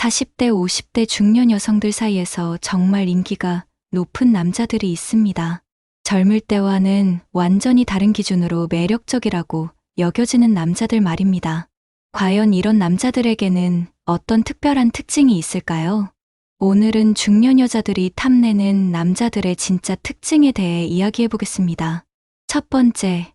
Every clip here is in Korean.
40대, 50대 중년 여성들 사이에서 정말 인기가 높은 남자들이 있습니다. 젊을 때와는 완전히 다른 기준으로 매력적이라고 여겨지는 남자들 말입니다. 과연 이런 남자들에게는 어떤 특별한 특징이 있을까요? 오늘은 중년 여자들이 탐내는 남자들의 진짜 특징에 대해 이야기해 보겠습니다. 첫 번째,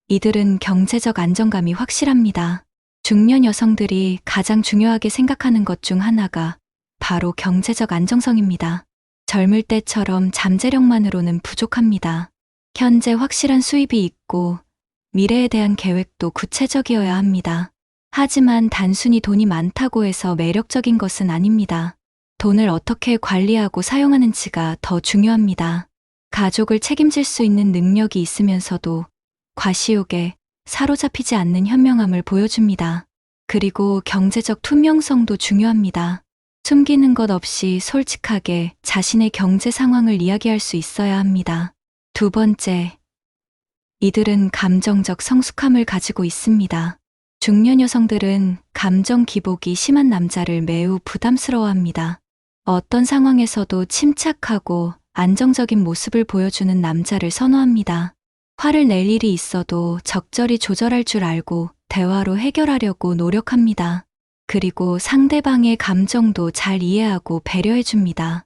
이들은 경제적 안정감이 확실합니다. 중년 여성들이 가장 중요하게 생각하는 것 중 하나가 바로 경제적 안정성입니다. 젊을 때처럼 잠재력만으로는 부족합니다. 현재 확실한 수입이 있고 미래에 대한 계획도 구체적이어야 합니다. 하지만 단순히 돈이 많다고 해서 매력적인 것은 아닙니다. 돈을 어떻게 관리하고 사용하는지가 더 중요합니다. 가족을 책임질 수 있는 능력이 있으면서도 과시욕에 사로잡히지 않는 현명함을 보여줍니다. 그리고 경제적 투명성도 중요합니다. 숨기는 것 없이 솔직하게 자신의 경제 상황을 이야기할 수 있어야 합니다. 두 번째, 이들은 감정적 성숙함을 가지고 있습니다. 중년 여성들은 감정 기복이 심한 남자를 매우 부담스러워합니다. 어떤 상황에서도 침착하고 안정적인 모습을 보여주는 남자를 선호합니다. 화를 낼 일이 있어도 적절히 조절할 줄 알고 대화로 해결하려고 노력합니다. 그리고 상대방의 감정도 잘 이해하고 배려해줍니다.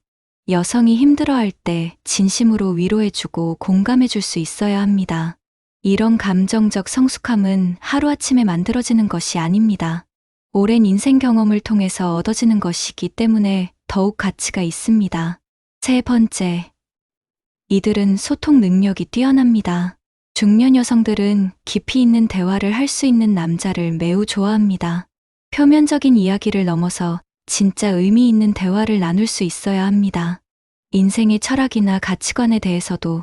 여성이 힘들어할 때 진심으로 위로해주고 공감해줄 수 있어야 합니다. 이런 감정적 성숙함은 하루아침에 만들어지는 것이 아닙니다. 오랜 인생 경험을 통해서 얻어지는 것이기 때문에 더욱 가치가 있습니다. 세 번째, 이들은 소통 능력이 뛰어납니다. 중년 여성들은 깊이 있는 대화를 할 수 있는 남자를 매우 좋아합니다. 표면적인 이야기를 넘어서 진짜 의미 있는 대화를 나눌 수 있어야 합니다. 인생의 철학이나 가치관에 대해서도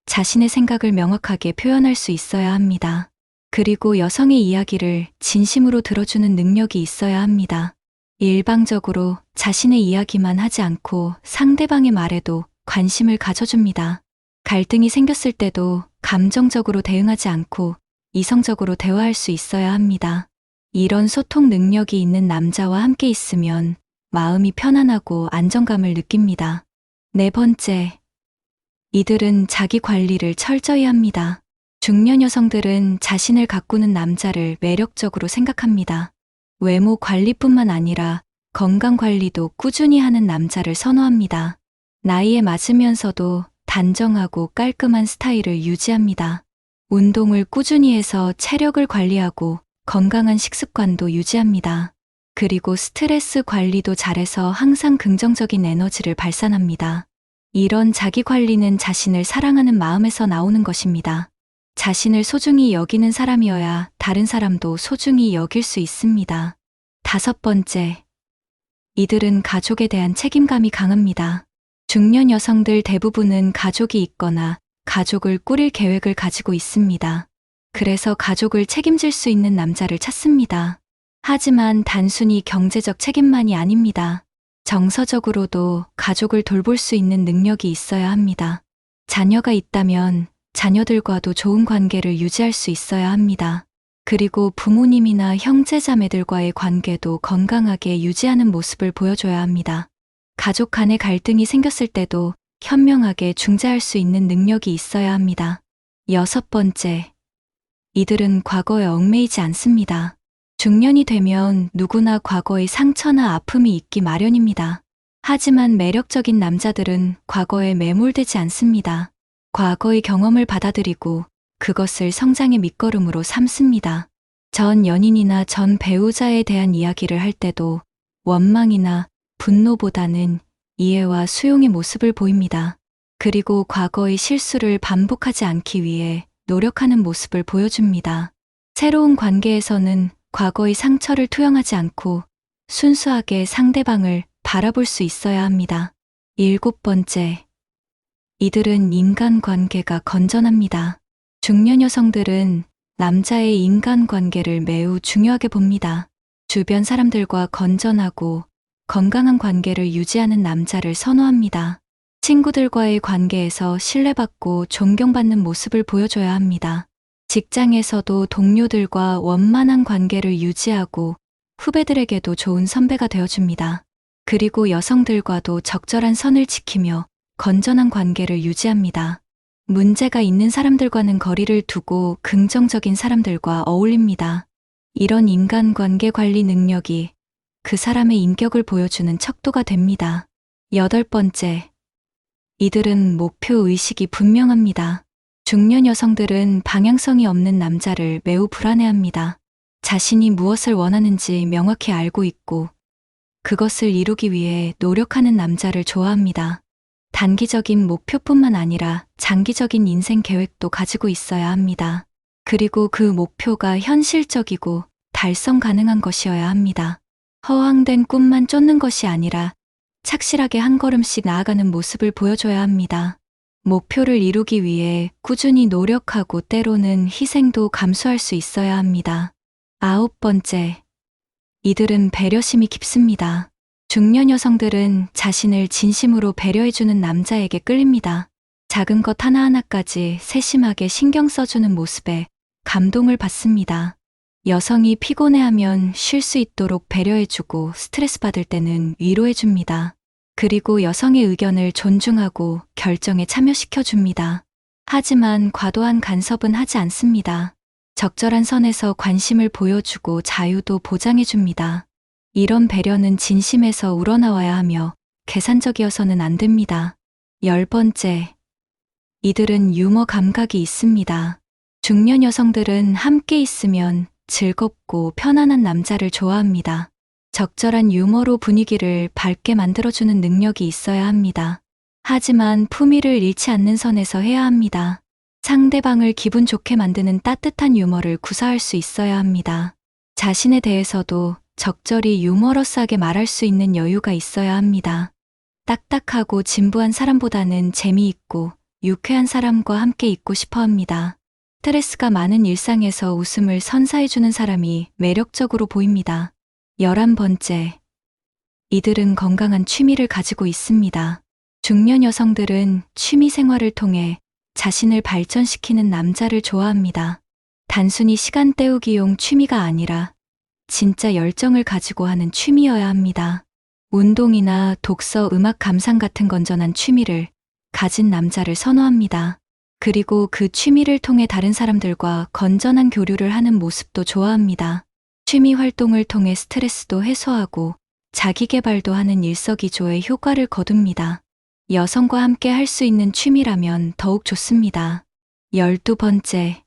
자신의 생각을 명확하게 표현할 수 있어야 합니다. 그리고 여성의 이야기를 진심으로 들어주는 능력이 있어야 합니다. 일방적으로 자신의 이야기만 하지 않고 상대방의 말에도 관심을 가져줍니다. 갈등이 생겼을 때도 감정적으로 대응하지 않고 이성적으로 대화할 수 있어야 합니다. 이런 소통 능력이 있는 남자와 함께 있으면 마음이 편안하고 안정감을 느낍니다. 네 번째, 이들은 자기 관리를 철저히 합니다. 중년 여성들은 자신을 가꾸는 남자를 매력적으로 생각합니다. 외모 관리뿐만 아니라 건강 관리도 꾸준히 하는 남자를 선호합니다. 나이에 맞으면서도 단정하고 깔끔한 스타일을 유지합니다. 운동을 꾸준히 해서 체력을 관리하고 건강한 식습관도 유지합니다. 그리고 스트레스 관리도 잘해서 항상 긍정적인 에너지를 발산합니다. 이런 자기 관리는 자신을 사랑하는 마음에서 나오는 것입니다. 자신을 소중히 여기는 사람이어야 다른 사람도 소중히 여길 수 있습니다. 다섯 번째, 이들은 가족에 대한 책임감이 강합니다. 중년 여성들 대부분은 가족이 있거나 가족을 꾸릴 계획을 가지고 있습니다. 그래서 가족을 책임질 수 있는 남자를 찾습니다. 하지만 단순히 경제적 책임만이 아닙니다. 정서적으로도 가족을 돌볼 수 있는 능력이 있어야 합니다. 자녀가 있다면 자녀들과도 좋은 관계를 유지할 수 있어야 합니다. 그리고 부모님이나 형제자매들과의 관계도 건강하게 유지하는 모습을 보여줘야 합니다. 가족 간의 갈등이 생겼을 때도 현명하게 중재할 수 있는 능력이 있어야 합니다. 여섯 번째, 이들은 과거에 얽매이지 않습니다. 중년이 되면 누구나 과거의 상처나 아픔이 있기 마련입니다. 하지만 매력적인 남자들은 과거에 매몰되지 않습니다. 과거의 경험을 받아들이고 그것을 성장의 밑거름으로 삼습니다. 전 연인이나 전 배우자에 대한 이야기를 할 때도 원망이나 분노보다는 이해와 수용의 모습을 보입니다. 그리고 과거의 실수를 반복하지 않기 위해 노력하는 모습을 보여줍니다. 새로운 관계에서는 과거의 상처를 투영하지 않고 순수하게 상대방을 바라볼 수 있어야 합니다. 일곱 번째, 이들은 인간관계가 건전합니다. 중년 여성들은 남자의 인간관계를 매우 중요하게 봅니다. 주변 사람들과 건전하고 건강한 관계를 유지하는 남자를 선호합니다. 친구들과의 관계에서 신뢰받고 존경받는 모습을 보여줘야 합니다. 직장에서도 동료들과 원만한 관계를 유지하고 후배들에게도 좋은 선배가 되어줍니다. 그리고 여성들과도 적절한 선을 지키며 건전한 관계를 유지합니다. 문제가 있는 사람들과는 거리를 두고 긍정적인 사람들과 어울립니다. 이런 인간관계 관리 능력이 그 사람의 인격을 보여주는 척도가 됩니다. 8번째, 이들은 목표 의식이 분명합니다. 중년 여성들은 방향성이 없는 남자를 매우 불안해합니다. 자신이 무엇을 원하는지 명확히 알고 있고 그것을 이루기 위해 노력하는 남자를 좋아합니다. 단기적인 목표뿐만 아니라 장기적인 인생 계획도 가지고 있어야 합니다. 그리고 그 목표가 현실적이고 달성 가능한 것이어야 합니다. 허황된 꿈만 쫓는 것이 아니라 착실하게 한 걸음씩 나아가는 모습을 보여줘야 합니다. 목표를 이루기 위해 꾸준히 노력하고 때로는 희생도 감수할 수 있어야 합니다. 9번째, 이들은 배려심이 깊습니다. 중년 여성들은 자신을 진심으로 배려해주는 남자에게 끌립니다. 작은 것 하나하나까지 세심하게 신경 써주는 모습에 감동을 받습니다. 여성이 피곤해하면 쉴 수 있도록 배려해주고 스트레스 받을 때는 위로해줍니다. 그리고 여성의 의견을 존중하고 결정에 참여시켜줍니다. 하지만 과도한 간섭은 하지 않습니다. 적절한 선에서 관심을 보여주고 자유도 보장해줍니다. 이런 배려는 진심에서 우러나와야 하며 계산적이어서는 안 됩니다. 10번째, 이들은 유머 감각이 있습니다. 중년 여성들은 함께 있으면 즐겁고 편안한 남자를 좋아합니다. 적절한 유머로 분위기를 밝게 만들어주는 능력이 있어야 합니다. 하지만 품위를 잃지 않는 선에서 해야 합니다. 상대방을 기분 좋게 만드는 따뜻한 유머를 구사할 수 있어야 합니다. 자신에 대해서도 적절히 유머러스하게 말할 수 있는 여유가 있어야 합니다. 딱딱하고 진부한 사람보다는 재미있고 유쾌한 사람과 함께 있고 싶어 합니다. 스트레스가 많은 일상에서 웃음을 선사해주는 사람이 매력적으로 보입니다. 11번째, 이들은 건강한 취미를 가지고 있습니다. 중년 여성들은 취미 생활을 통해 자신을 발전시키는 남자를 좋아합니다. 단순히 시간 때우기용 취미가 아니라 진짜 열정을 가지고 하는 취미여야 합니다. 운동이나 독서, 음악 감상 같은 건전한 취미를 가진 남자를 선호합니다. 그리고 그 취미를 통해 다른 사람들과 건전한 교류를 하는 모습도 좋아합니다. 취미 활동을 통해 스트레스도 해소하고 자기 개발도 하는 일석이조의 효과를 거둡니다. 여성과 함께 할 수 있는 취미라면 더욱 좋습니다. 12번째,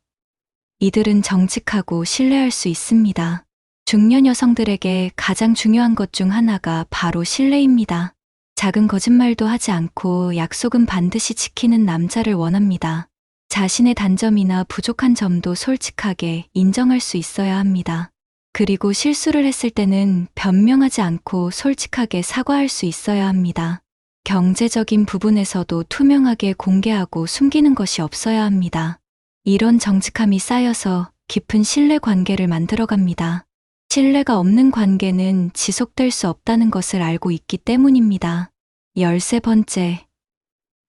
이들은 정직하고 신뢰할 수 있습니다. 중년 여성들에게 가장 중요한 것 중 하나가 바로 신뢰입니다. 작은 거짓말도 하지 않고 약속은 반드시 지키는 남자를 원합니다. 자신의 단점이나 부족한 점도 솔직하게 인정할 수 있어야 합니다. 그리고 실수를 했을 때는 변명하지 않고 솔직하게 사과할 수 있어야 합니다. 경제적인 부분에서도 투명하게 공개하고 숨기는 것이 없어야 합니다. 이런 정직함이 쌓여서 깊은 신뢰 관계를 만들어갑니다. 신뢰가 없는 관계는 지속될 수 없다는 것을 알고 있기 때문입니다. 13번째,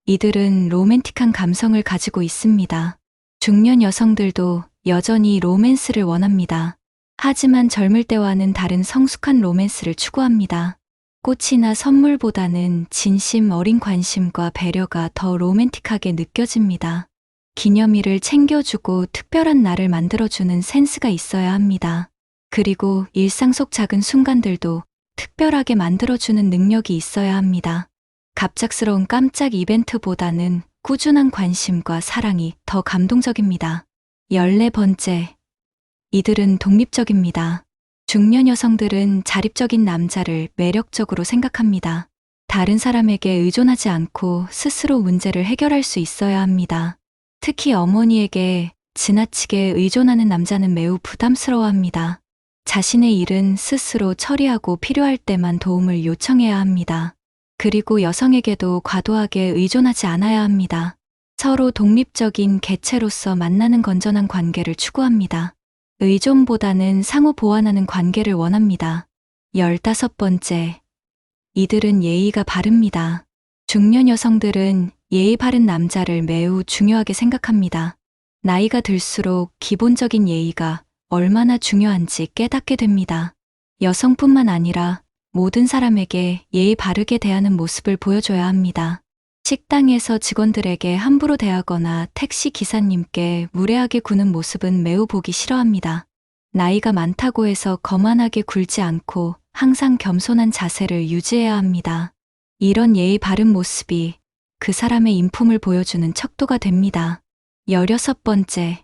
이들은 로맨틱한 감성을 가지고 있습니다. 중년 여성들도 여전히 로맨스를 원합니다. 하지만 젊을 때와는 다른 성숙한 로맨스를 추구합니다. 꽃이나 선물보다는 진심 어린 관심과 배려가 더 로맨틱하게 느껴집니다. 기념일을 챙겨주고 특별한 날을 만들어주는 센스가 있어야 합니다. 그리고 일상 속 작은 순간들도 특별하게 만들어주는 능력이 있어야 합니다. 갑작스러운 깜짝 이벤트보다는 꾸준한 관심과 사랑이 더 감동적입니다. 14번째, 이들은 독립적입니다. 중년 여성들은 자립적인 남자를 매력적으로 생각합니다. 다른 사람에게 의존하지 않고 스스로 문제를 해결할 수 있어야 합니다. 특히 어머니에게 지나치게 의존하는 남자는 매우 부담스러워합니다. 자신의 일은 스스로 처리하고 필요할 때만 도움을 요청해야 합니다. 그리고 여성에게도 과도하게 의존하지 않아야 합니다. 서로 독립적인 개체로서 만나는 건전한 관계를 추구합니다. 의존보다는 상호 보완하는 관계를 원합니다. 15번째, 이들은 예의가 바릅니다. 중년 여성들은 예의 바른 남자를 매우 중요하게 생각합니다. 나이가 들수록 기본적인 예의가 얼마나 중요한지 깨닫게 됩니다. 여성뿐만 아니라 모든 사람에게 예의 바르게 대하는 모습을 보여줘야 합니다. 식당에서 직원들에게 함부로 대하거나 택시 기사님께 무례하게 구는 모습은 매우 보기 싫어합니다. 나이가 많다고 해서 거만하게 굴지 않고 항상 겸손한 자세를 유지해야 합니다. 이런 예의 바른 모습이 그 사람의 인품을 보여주는 척도가 됩니다. 16번째,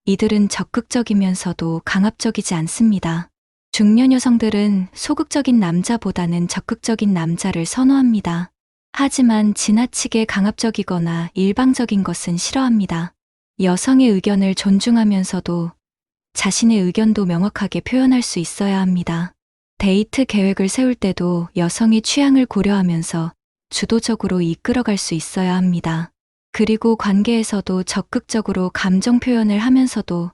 이들은 적극적이면서도 강압적이지 않습니다. 중년 여성들은 소극적인 남자보다는 적극적인 남자를 선호합니다. 하지만 지나치게 강압적이거나 일방적인 것은 싫어합니다. 여성의 의견을 존중하면서도 자신의 의견도 명확하게 표현할 수 있어야 합니다. 데이트 계획을 세울 때도 여성의 취향을 고려하면서 주도적으로 이끌어갈 수 있어야 합니다. 그리고 관계에서도 적극적으로 감정 표현을 하면서도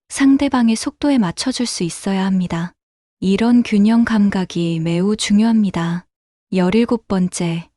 상대방의 속도에 맞춰줄 수 있어야 합니다. 이런 균형 감각이 매우 중요합니다. 17번째,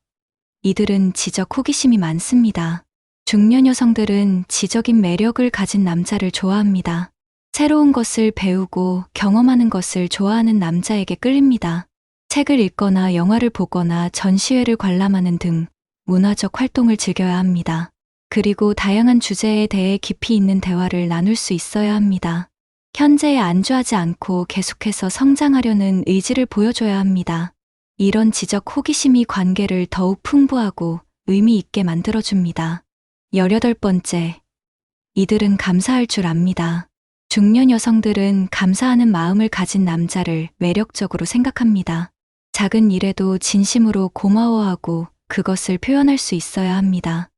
이들은 지적 호기심이 많습니다. 중년 여성들은 지적인 매력을 가진 남자를 좋아합니다. 새로운 것을 배우고 경험하는 것을 좋아하는 남자에게 끌립니다. 책을 읽거나 영화를 보거나 전시회를 관람하는 등 문화적 활동을 즐겨야 합니다. 그리고 다양한 주제에 대해 깊이 있는 대화를 나눌 수 있어야 합니다. 현재에 안주하지 않고 계속해서 성장하려는 의지를 보여줘야 합니다. 이런 지적 호기심이 관계를 더욱 풍부하고 의미 있게 만들어줍니다. 18번째, 이들은 감사할 줄 압니다. 중년 여성들은 감사하는 마음을 가진 남자를 매력적으로 생각합니다. 작은 일에도 진심으로 고마워하고 그것을 표현할 수 있어야 합니다.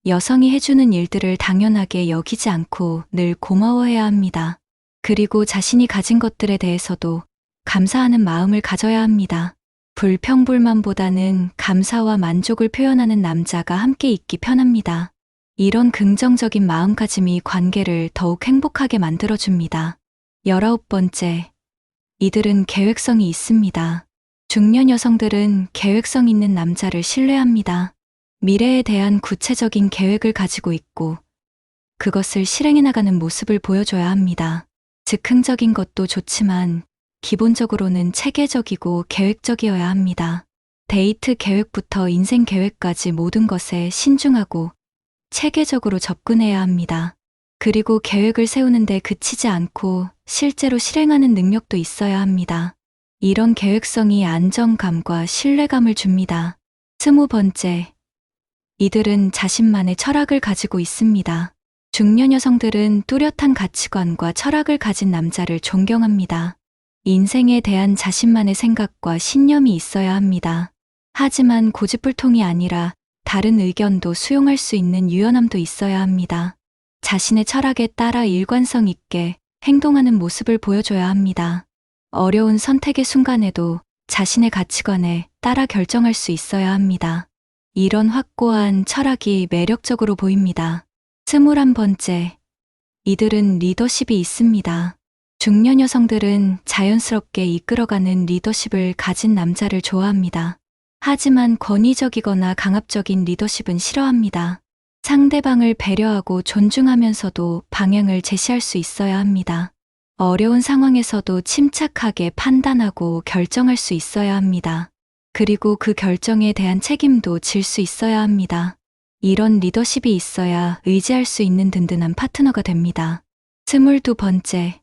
여성이 해주는 일들을 당연하게 여기지 않고 늘 고마워해야 합니다. 그리고 자신이 가진 것들에 대해서도 감사하는 마음을 가져야 합니다. 불평불만보다는 감사와 만족을 표현하는 남자가 함께 있기 편합니다. 이런 긍정적인 마음가짐이 관계를 더욱 행복하게 만들어줍니다. 19번째, 이들은 계획성이 있습니다. 중년 여성들은 계획성 있는 남자를 신뢰합니다. 미래에 대한 구체적인 계획을 가지고 있고 그것을 실행해 나가는 모습을 보여줘야 합니다. 즉흥적인 것도 좋지만 기본적으로는 체계적이고 계획적이어야 합니다. 데이트 계획부터 인생 계획까지 모든 것에 신중하고 체계적으로 접근해야 합니다. 그리고 계획을 세우는데 그치지 않고 실제로 실행하는 능력도 있어야 합니다. 이런 계획성이 안정감과 신뢰감을 줍니다. 20번째, 이들은 자신만의 철학을 가지고 있습니다. 중년 여성들은 뚜렷한 가치관과 철학을 가진 남자를 존경합니다. 인생에 대한 자신만의 생각과 신념이 있어야 합니다. 하지만 고집불통이 아니라 다른 의견도 수용할 수 있는 유연함도 있어야 합니다. 자신의 철학에 따라 일관성 있게 행동하는 모습을 보여줘야 합니다. 어려운 선택의 순간에도 자신의 가치관에 따라 결정할 수 있어야 합니다. 이런 확고한 철학이 매력적으로 보입니다. 21번째, 이들은 리더십이 있습니다. 중년 여성들은 자연스럽게 이끌어가는 리더십을 가진 남자를 좋아합니다. 하지만 권위적이거나 강압적인 리더십은 싫어합니다. 상대방을 배려하고 존중하면서도 방향을 제시할 수 있어야 합니다. 어려운 상황에서도 침착하게 판단하고 결정할 수 있어야 합니다. 그리고 그 결정에 대한 책임도 질 수 있어야 합니다. 이런 리더십이 있어야 의지할 수 있는 든든한 파트너가 됩니다. 22번째,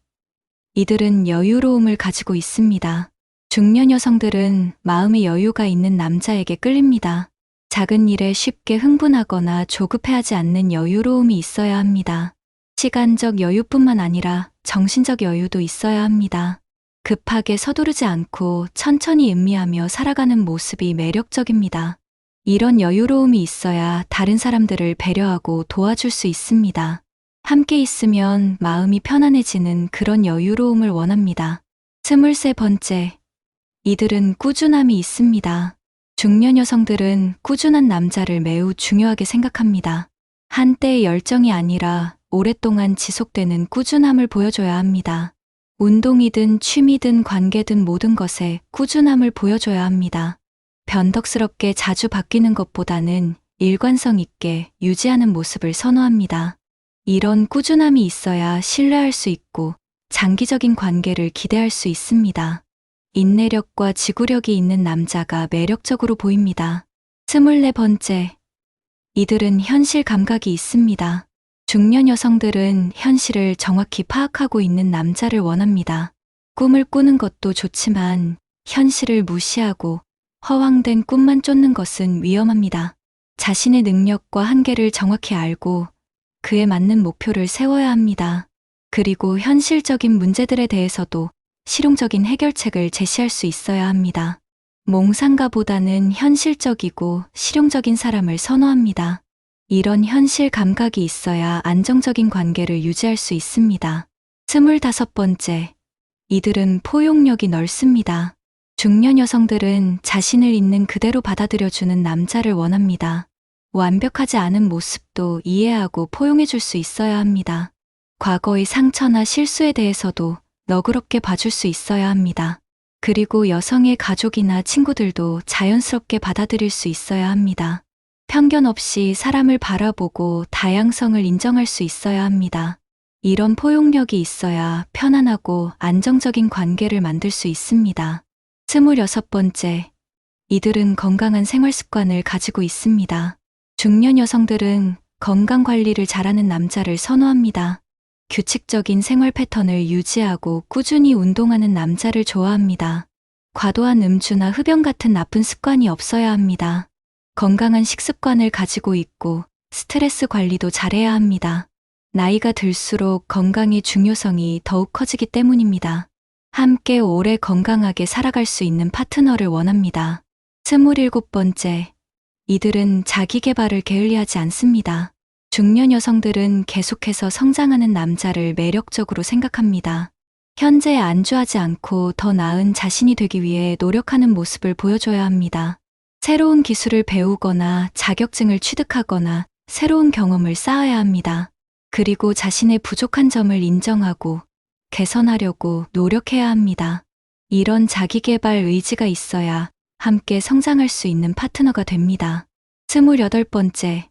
이들은 여유로움을 가지고 있습니다. 중년 여성들은 마음의 여유가 있는 남자에게 끌립니다. 작은 일에 쉽게 흥분하거나 조급해하지 않는 여유로움이 있어야 합니다. 시간적 여유뿐만 아니라 정신적 여유도 있어야 합니다. 급하게 서두르지 않고 천천히 음미하며 살아가는 모습이 매력적입니다. 이런 여유로움이 있어야 다른 사람들을 배려하고 도와줄 수 있습니다. 함께 있으면 마음이 편안해지는 그런 여유로움을 원합니다. 23번째, 이들은 꾸준함이 있습니다. 중년 여성들은 꾸준한 남자를 매우 중요하게 생각합니다. 한때의 열정이 아니라 오랫동안 지속되는 꾸준함을 보여줘야 합니다. 운동이든 취미든 관계든 모든 것에 꾸준함을 보여줘야 합니다. 변덕스럽게 자주 바뀌는 것보다는 일관성 있게 유지하는 모습을 선호합니다. 이런 꾸준함이 있어야 신뢰할 수 있고 장기적인 관계를 기대할 수 있습니다. 인내력과 지구력이 있는 남자가 매력적으로 보입니다. 24번째, 이들은 현실 감각이 있습니다. 중년 여성들은 현실을 정확히 파악하고 있는 남자를 원합니다. 꿈을 꾸는 것도 좋지만 현실을 무시하고 허황된 꿈만 쫓는 것은 위험합니다. 자신의 능력과 한계를 정확히 알고 그에 맞는 목표를 세워야 합니다. 그리고 현실적인 문제들에 대해서도 실용적인 해결책을 제시할 수 있어야 합니다. 몽상가보다는 현실적이고 실용적인 사람을 선호합니다. 이런 현실 감각이 있어야 안정적인 관계를 유지할 수 있습니다. 25번째, 이들은 포용력이 넓습니다. 중년 여성들은 자신을 있는 그대로 받아들여주는 남자를 원합니다. 완벽하지 않은 모습도 이해하고 포용해줄 수 있어야 합니다. 과거의 상처나 실수에 대해서도 너그럽게 봐줄 수 있어야 합니다. 그리고 여성의 가족이나 친구들도 자연스럽게 받아들일 수 있어야 합니다. 편견 없이 사람을 바라보고 다양성을 인정할 수 있어야 합니다. 이런 포용력이 있어야 편안하고 안정적인 관계를 만들 수 있습니다. 26번째, 이들은 건강한 생활 습관을 가지고 있습니다. 중년 여성들은 건강 관리를 잘하는 남자를 선호합니다. 규칙적인 생활 패턴을 유지하고 꾸준히 운동하는 남자를 좋아합니다. 과도한 음주나 흡연 같은 나쁜 습관이 없어야 합니다. 건강한 식습관을 가지고 있고 스트레스 관리도 잘해야 합니다. 나이가 들수록 건강의 중요성이 더욱 커지기 때문입니다. 함께 오래 건강하게 살아갈 수 있는 파트너를 원합니다. 27번째, 이들은 자기 개발을 게을리하지 않습니다. 중년 여성들은 계속해서 성장하는 남자를 매력적으로 생각합니다. 현재에 안주하지 않고 더 나은 자신이 되기 위해 노력하는 모습을 보여줘야 합니다. 새로운 기술을 배우거나 자격증을 취득하거나 새로운 경험을 쌓아야 합니다. 그리고 자신의 부족한 점을 인정하고 개선하려고 노력해야 합니다. 이런 자기 개발 의지가 있어야 함께 성장할 수 있는 파트너가 됩니다. 28번째,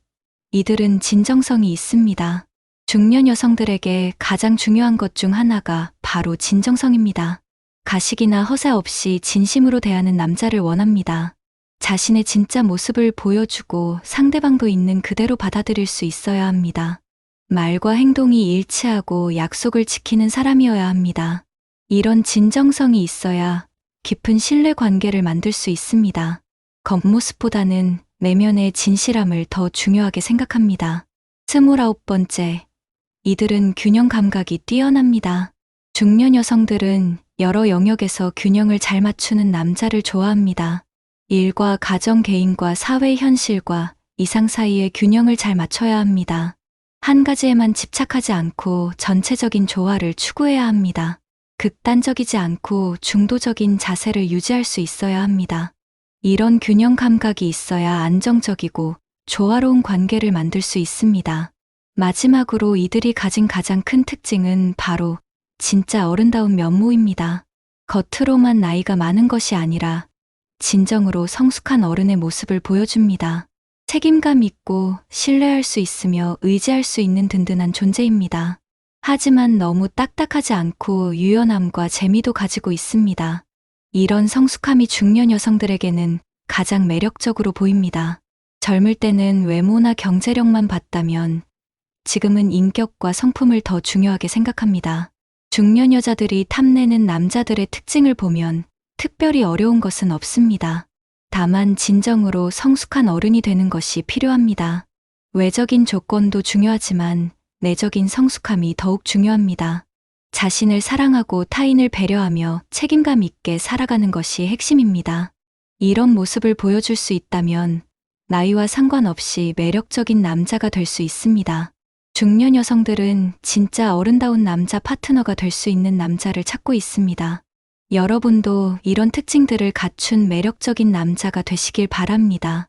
이들은 진정성이 있습니다. 중년 여성들에게 가장 중요한 것 중 하나가 바로 진정성입니다. 가식이나 허세 없이 진심으로 대하는 남자를 원합니다. 자신의 진짜 모습을 보여주고 상대방도 있는 그대로 받아들일 수 있어야 합니다. 말과 행동이 일치하고 약속을 지키는 사람이어야 합니다. 이런 진정성이 있어야 깊은 신뢰 관계를 만들 수 있습니다. 겉모습보다는 내면의 진실함을 더 중요하게 생각합니다. 29번째, 이들은 균형 감각이 뛰어납니다. 중년 여성들은 여러 영역에서 균형을 잘 맞추는 남자를 좋아합니다. 일과 가정, 개인과 사회 현실과 이상 사이의 균형을 잘 맞춰야 합니다. 한 가지에만 집착하지 않고 전체적인 조화를 추구해야 합니다. 극단적이지 않고 중도적인 자세를 유지할 수 있어야 합니다. 이런 균형 감각이 있어야 안정적이고 조화로운 관계를 만들 수 있습니다. 마지막으로 이들이 가진 가장 큰 특징은 바로 진짜 어른다운 면모입니다. 겉으로만 나이가 많은 것이 아니라 진정으로 성숙한 어른의 모습을 보여줍니다. 책임감 있고 신뢰할 수 있으며 의지할 수 있는 든든한 존재입니다. 하지만 너무 딱딱하지 않고 유연함과 재미도 가지고 있습니다. 이런 성숙함이 중년 여성들에게는 가장 매력적으로 보입니다. 젊을 때는 외모나 경제력만 봤다면 지금은 인격과 성품을 더 중요하게 생각합니다. 중년 여자들이 탐내는 남자들의 특징을 보면 특별히 어려운 것은 없습니다. 다만 진정으로 성숙한 어른이 되는 것이 필요합니다. 외적인 조건도 중요하지만 내적인 성숙함이 더욱 중요합니다. 자신을 사랑하고 타인을 배려하며 책임감 있게 살아가는 것이 핵심입니다. 이런 모습을 보여줄 수 있다면 나이와 상관없이 매력적인 남자가 될 수 있습니다. 중년 여성들은 진짜 어른다운 남자 파트너가 될 수 있는 남자를 찾고 있습니다. 여러분도 이런 특징들을 갖춘 매력적인 남자가 되시길 바랍니다.